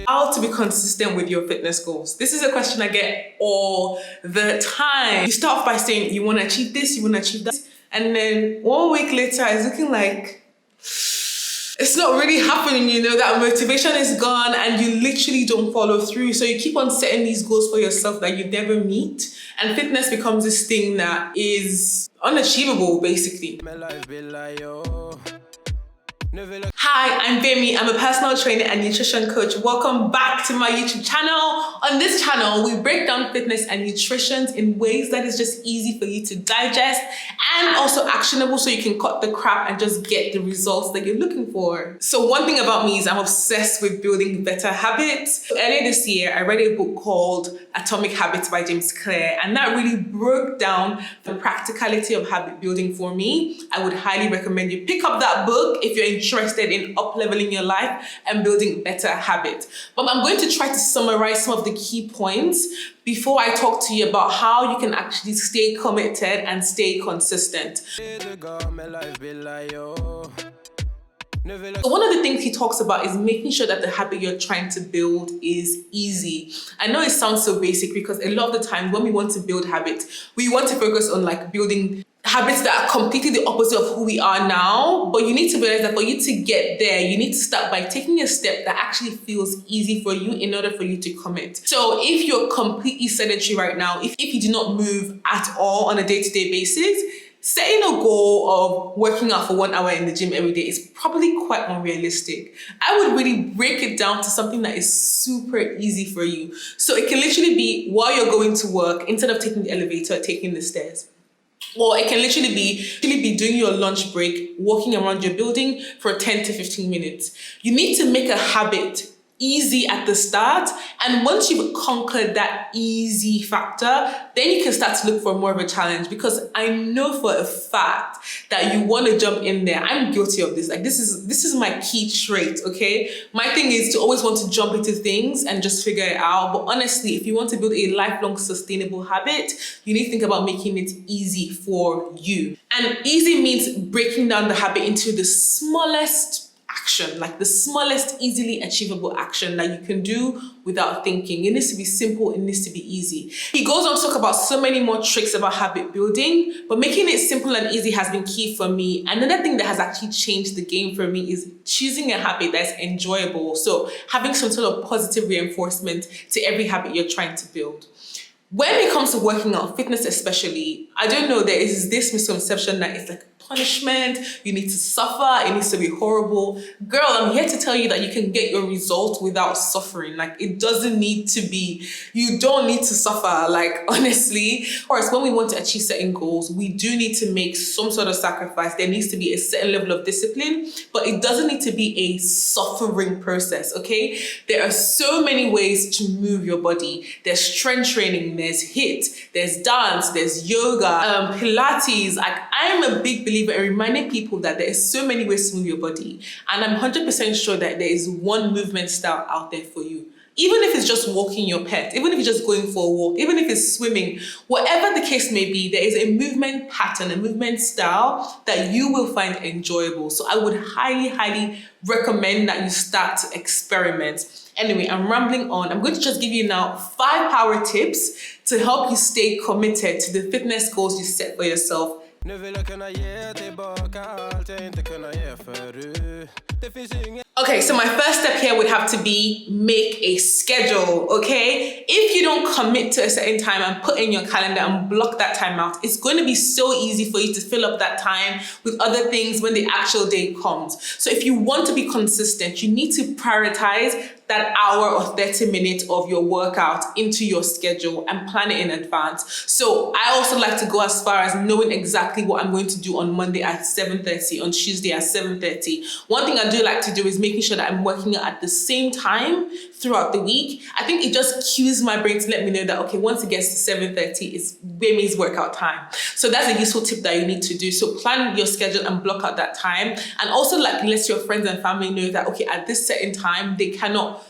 How to be consistent with your fitness goals? This is a question I get all the time. You start off by saying you want to achieve this, you want to achieve that, and then 1 week later it's looking like it's not really happening, that motivation is gone and you literally don't follow through. So you keep on setting these goals for yourself that you never meet, and fitness becomes this thing that is unachievable, basically. Hi, I'm Gbemi. I'm a personal trainer and nutrition coach. Welcome back to my YouTube channel. On this channel, we break down fitness and nutrition in ways that is just easy for you to digest and also actionable, so you can cut the crap and just get the results that you're looking for. So one thing about me is I'm obsessed with building better habits. Earlier this year, I read a book called Atomic Habits by James Clear, and that really broke down the practicality of habit building for me. I would highly recommend you pick up that book if you're interested in up-leveling your life and building better habits. But I'm going to try to summarize some of the key points before I talk to you about how you can actually stay committed and stay consistent. So one of the things he talks about is making sure that the habit you're trying to build is easy. I know it sounds so basic because a lot of the time when we want to build habits, we want to focus on building habits that are completely the opposite of who we are now. But you need to realize that for you to get there, you need to start by taking a step that actually feels easy for you in order for you to commit. So if you're completely sedentary right now, if you do not move at all on a day-to-day basis, setting a goal of working out for 1 hour in the gym every day is probably quite unrealistic. I would really break it down to something that is super easy for you. So it can literally be while you're going to work, instead of taking the elevator, taking the stairs. Or it can literally be doing your lunch break, walking around your building for 10 to 15 minutes. You need to make a habit easy at the start, and once you've conquered that easy factor, then you can start to look for more of a challenge, because I know for a fact that you want to jump in there. I'm guilty of this. This is my key trait, okay? My thing is to always want to jump into things and just figure it out. But honestly, if you want to build a lifelong sustainable habit, you need to think about making it easy for you. And easy means breaking down the habit into the smallest action, like the smallest easily achievable action that you can do without thinking. It needs to be simple, it needs to be easy. He goes on to talk about so many more tricks about habit building, but making it simple and easy has been key for me. Another thing that has actually changed the game for me is choosing a habit that's enjoyable. So having some sort of positive reinforcement to every habit you're trying to build. When it comes to working out, fitness especially, I don't know, there is this misconception that it's like punishment, you need to suffer, it needs to be horrible. Girl, I'm here to tell you that you can get your results without suffering. It doesn't need to be, you don't need to suffer, honestly. Of course, when we want to achieve certain goals, we do need to make some sort of sacrifice. There needs to be a certain level of discipline, but it doesn't need to be a suffering process, okay? There are so many ways to move your body. There's strength training, there's HIIT, there's dance, there's yoga, Pilates. I'm a big believer in reminding people that there is so many ways to move your body. And I'm 100% sure that there is one movement style out there for you. Even if it's just walking your pet, even if it's just going for a walk, even if it's swimming, whatever the case may be, there is a movement pattern, a movement style that you will find enjoyable. So I would highly, highly recommend that you start to experiment. Anyway, I'm rambling on. I'm going to just give you now 5 power tips to help you stay committed to the fitness goals you set for yourself. Okay, so my first step here would have to be make a schedule, okay? If you don't commit to a certain time and put in your calendar and block that time out, it's going to be so easy for you to fill up that time with other things when the actual day comes. So if you want to be consistent, you need to prioritize that hour or 30 minutes of your workout into your schedule and plan it in advance. So I also like to go as far as knowing exactly what I'm going to do on Monday at 7:30, on Tuesday at 7:30. One thing I do like to do is making sure that I'm working out at the same time throughout the week. I think it just cues my brain to let me know that, okay, once it gets to 7:30, it's Gbemi's workout time. So that's a useful tip that you need to do. So plan your schedule and block out that time. And also let your friends and family know that, okay, at this certain time, they cannot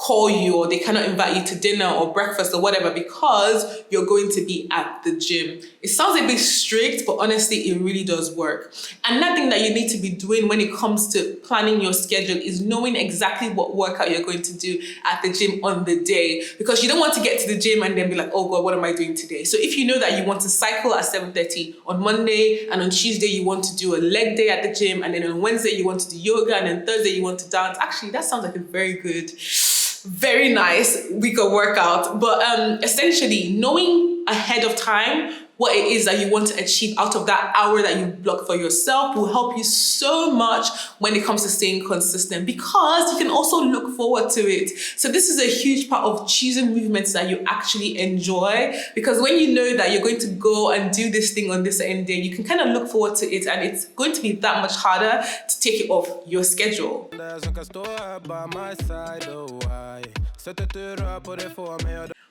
call you, or they cannot invite you to dinner or breakfast or whatever because you're going to be at the gym. It sounds a bit strict, but honestly, it really does work. Another thing that you need to be doing when it comes to planning your schedule is knowing exactly what workout you're going to do at the gym on the day, because you don't want to get to the gym and then be like, oh God, what am I doing today? So if you know that you want to cycle at 7:30 on Monday, and on Tuesday you want to do a leg day at the gym, and then on Wednesday you want to do yoga, and then Thursday you want to dance. Actually, that sounds like a very nice week of workout. But essentially, knowing ahead of time what it is that you want to achieve out of that hour that you block for yourself will help you so much when it comes to staying consistent, because you can also look forward to it. So this is a huge part of choosing movements that you actually enjoy, because when you know that you're going to go and do this thing on this end day, you can kind of look forward to it, and it's going to be that much harder to take it off your schedule.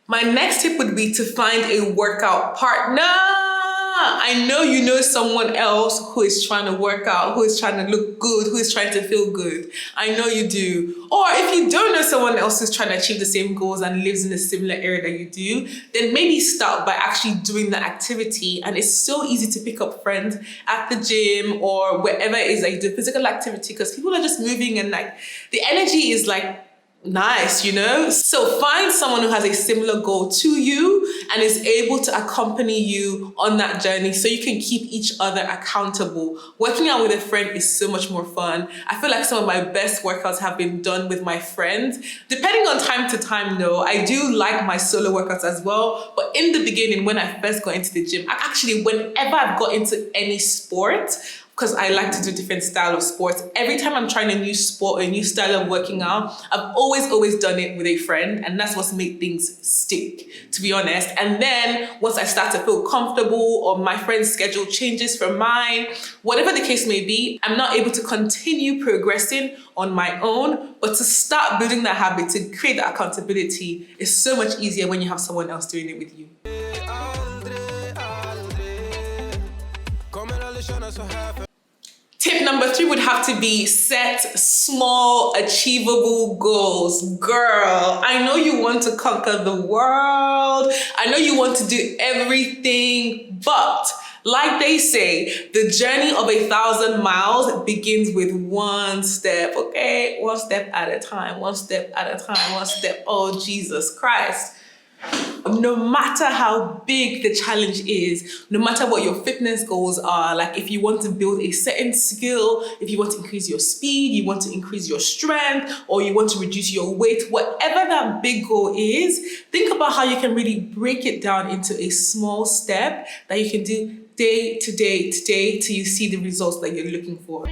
My next tip would be to find a workout partner. I know you know someone else who is trying to work out, who is trying to look good, who is trying to feel good. I know you do. Or if you don't know someone else who's trying to achieve the same goals and lives in a similar area that you do, then maybe start by actually doing the activity. And it's so easy to pick up friends at the gym or wherever it is that you do physical activity, because people are just moving and like the energy is like nice, you know? So find someone who has a similar goal to you and is able to accompany you on that journey so you can keep each other accountable. Working out with a friend is so much more fun. I feel like some of my best workouts have been done with my friends. Depending on time to time though, I do like my solo workouts as well. But in the beginning, when I first got into the gym, whenever I've got into any sport, because I like to do different style of sports. Every time I'm trying a new sport or a new style of working out, I've always done it with a friend, and that's what's made things stick, to be honest. And then once I start to feel comfortable or my friend's schedule changes from mine, whatever the case may be, I'm not able to continue progressing on my own, but to start building that habit, to create that accountability is so much easier when you have someone else doing it with you. Tip number 3 would have to be set small, achievable goals. Girl, I know you want to conquer the world. I know you want to do everything, but like they say, the journey of 1,000 miles begins with one step, okay? One step at a time, one step at a time, one step. Oh, Jesus Christ. No matter how big the challenge is, no matter what your fitness goals are, like if you want to build a certain skill, if you want to increase your speed, you want to increase your strength, or you want to reduce your weight, whatever that big goal is, think about how you can really break it down into a small step that you can do day to day till you see the results that you're looking for.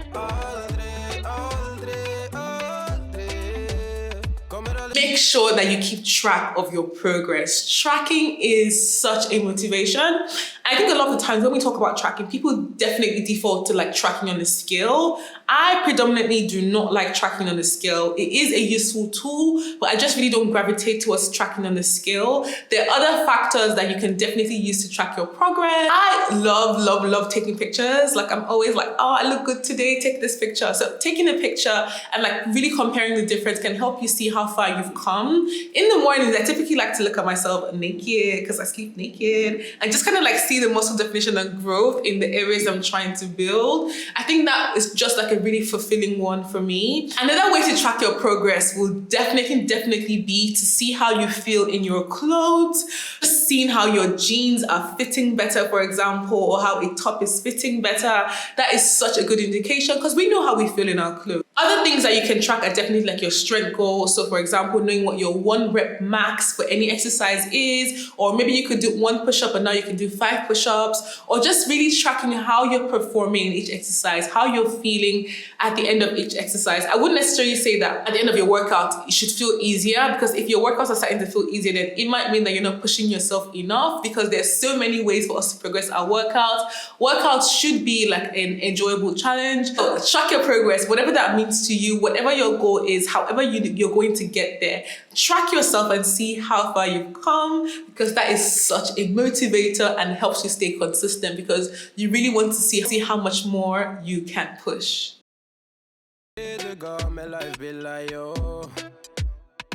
Make sure that you keep track of your progress. Tracking is such a motivation. I think a lot of the times when we talk about tracking, people definitely default to like tracking on a scale. I predominantly do not like tracking on a scale. It is a useful tool, but I just really don't gravitate towards tracking on the scale. There are other factors that you can definitely use to track your progress. I love taking pictures. Like I'm always like, oh, I look good today, take this picture. So taking a picture and like really comparing the difference can help you see how far you've come. In the mornings, I typically like to look at myself naked because I sleep naked and just kind of like see the muscle definition and growth in the areas I'm trying to build. I think that is just like a really fulfilling one for me. Another way to track your progress will definitely be to see how you feel in your clothes, just seeing how your jeans are fitting better, for example, or how a top is fitting better. That is such a good indication because we know how we feel in our clothes. Other things that you can track are definitely like your strength goals. So for example, knowing what your 1 rep max for any exercise is, or maybe you could do 1 push-up and now you can do 5 push-ups, or just really tracking how you're performing in each exercise, how you're feeling at the end of each exercise. I wouldn't necessarily say that at the end of your workout, it should feel easier, because if your workouts are starting to feel easier, then it might mean that you're not pushing yourself enough, because there's so many ways for us to progress our workouts. Workouts should be like an enjoyable challenge. So track your progress, whatever that means to you, whatever your goal is, however you're going to get there. Track yourself and see how far you've come, because that is such a motivator and helps you stay consistent, because you really want to see how much more you can push.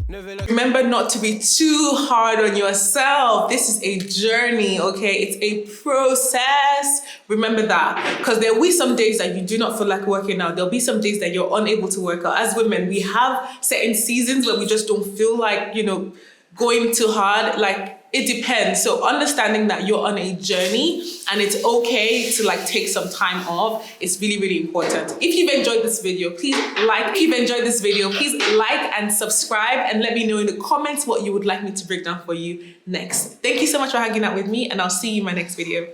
Remember not to be too hard on yourself. This is a journey, okay? It's a process. Remember that. Because there will be some days that you do not feel like working out. There'll be some days that you're unable to work out. As women, we have certain seasons where we just don't feel like, going too hard. Like, it depends. So understanding that you're on a journey and it's okay to take some time off is really, really important. If you've enjoyed this video, please like and subscribe and let me know in the comments what you would like me to break down for you next. Thank you so much for hanging out with me, and I'll see you in my next video.